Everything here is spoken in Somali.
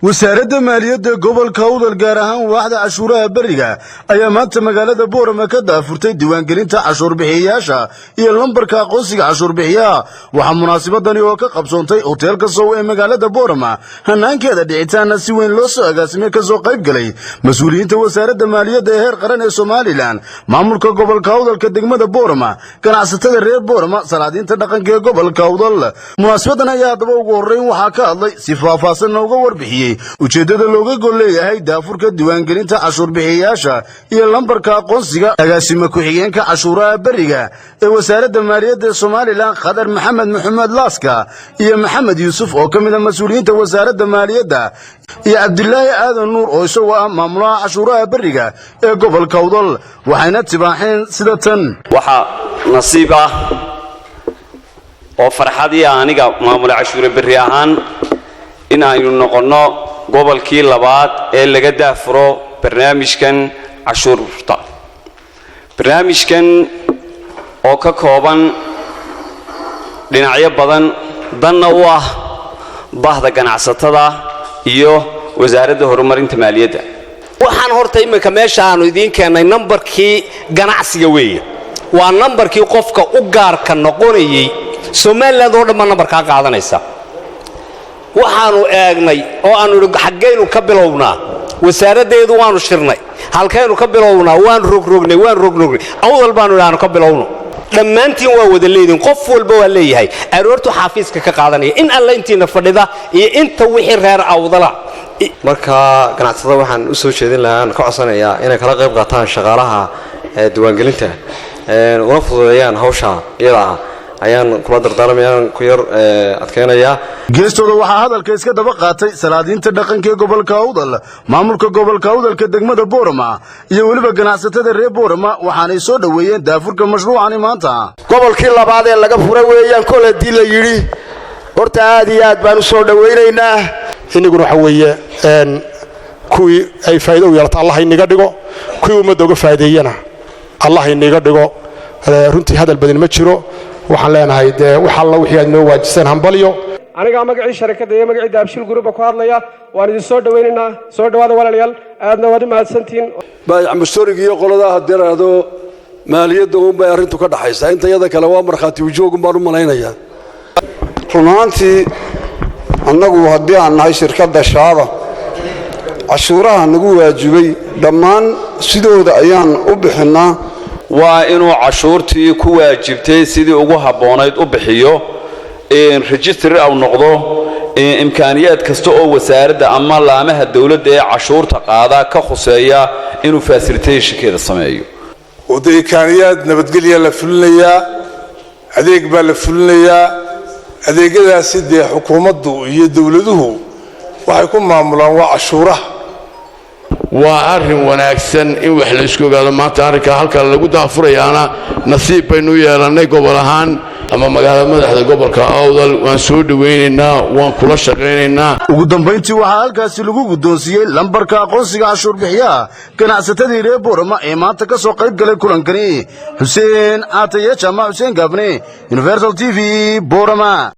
wasaaradda maaliyadda gobolka Awdal gaar ahaan waaxda cashuuraha bariga ayaa maanta magaalada Boorama ka daafurtay diiwaangelinta cashuur bixiyayaasha iyo lambarka aqoonsiga cashuur bixiyaha waxa munaasabadani oo ka qabsoontay hoteelka Sow ee magaalada Boorama hanaankeeda dhicitaana si weyn loo soo agaasimay ka soo qayb galay mas'uuliyiinta wasaaradda maaliyadda ee heer qaran ee Soomaaliland maamulka gobolka Awdalka degmada Boorama ganacsatada reer Boorama salaadiinta dhaqanka ee gobolka Awdal munaasabadan ayaa daba ugu horeyn waxa ka hadlay si faahfaahsan uga warbixiyay ujeedada looga gol leeyahay daafurka diiwaangelinta cashuur bixiyayaasha iyo lambarka aqoonsiga agaasima ku-xigeenka cashuuraha bariga ee wasaaradda maaliyadda ee Soomaaliland Khadar Maxamed Laaska iyo Maxamed Yuusuf oo kamid ah mas'uuliyiinta wasaaradda maaliyadda iyo Cabdullaahi Aadan Nuur oo isagoo ah maamulaha cashuuraha bariga ee gobolka Awdal waxayna tibaaxeen sida tan waxa nasiib ah oo farxadii aniga maamulaha cashuuraha bari ahaan in aynu noqono gobolkii labaad ee laga daafuro barnaamijkan cashuurta barnaamijkan oo ka kooban dhinacyo badan danna u ah bahda ganacsatada iyo wasaaradda horumarinta maaliyadda waxaan horta imika meesha aanu idiin keenay nambarkii ganacsiga weeye waa nambarkii qofka u gaarka noqonayay Soomaaliland oo dhan nambarka qaadanaysa waxaanu eegnay oo aanu xageenu ka bilownaa wasaaraddeedu waanu shirnay halkeenu ka bilownaa waan rogrognay awdal baanu ilaano ka bilowno dhammaantiin waa wada leedin qof walba waa leeyahay aroortu xafiiska ka qaadanaya in alla intiina fadhida iyo inta wixii reer awdala marka ganacsatada waxaan u soo jeedin lahaa ka codsanayaa inay kala qayb qaataan shaqaalaha diiwaangelinta una fududeeyaan hawsha iyada ayaan kula dardaarmayaan ku yar adkeynaya geestooda waxa hadalka iska daba qaatay salaadiinta dhaqanka ee gobolka Awdal maamulka gobolka Awdalka degmada Boorama iyo waliba ganacsatada reer Boorama waxaanay soo dhaweeyeen daafurka mashruucani maanta gobolkii labaad ee laga furay weeyaan koladii la yiri horta aad iyo aad baan u soo dhaweynaynaa inaguna waxa weeye kuwii ay faa'iido u yeelato Allah inaga dhigo kuwii ummadda uga faa'iideeyana Allah inaga dhigo runtii hadal badan ma jiro waxaan leenahay waxa la wixii aad noo waajisan hambalyo aniga magacii sharikada iyo magacii Daabshil Group ku hadlaya waan idin soo dhaweynaynaa soo dhawaada walaalayaal aadna wadi mahadsantiin baayac mushtarigi iyo qoladaha diraado maaliyadda oo bay arintu ka dhaxaysa inta yada kale waa marxaati wajoog baan u malaynayaa runaantii annagu haddii aan nahay shirkadda shaaba cashuuraha nagu waajibay dhammaan sidooda ayaan u bixinaa waa inuu cashuurtii ku waajibtay sidii ugu haboonayd u bixiyo register aw noqdo imkaaniyaad kasta oo wasaaradda ama laamaha dawladda ee cashuurta qaada ka khuseeya inuu facilitationkeeda sameeyo imkaaniyaad nabadgelyo la fulinayaa adeeg baa la fulinayaa adeegyadaasi dee xukuumaddu iyo dawladuhu waxay ku maamulaan waa cashuuraha waa arrin wanaagsan in wax la isku ogaado maanta arrinka halka lagu daafurayaana nasiib baynu yeelanay gobol ahaan ama magaalada madaxda gobolka Awdal waan soo dhaweynaynaa waan kula shaqeynaynaa ugu dambeyntii waxa halkaasi lagu gudoonsiyay lambarka aqoonsiga cashuur bixiyaha ganacsatada reer Boorama ee maanta ka soo qayb galay kulankani Xuseen Aataye Jamaal Xuseen Gabne Universal TV Boorama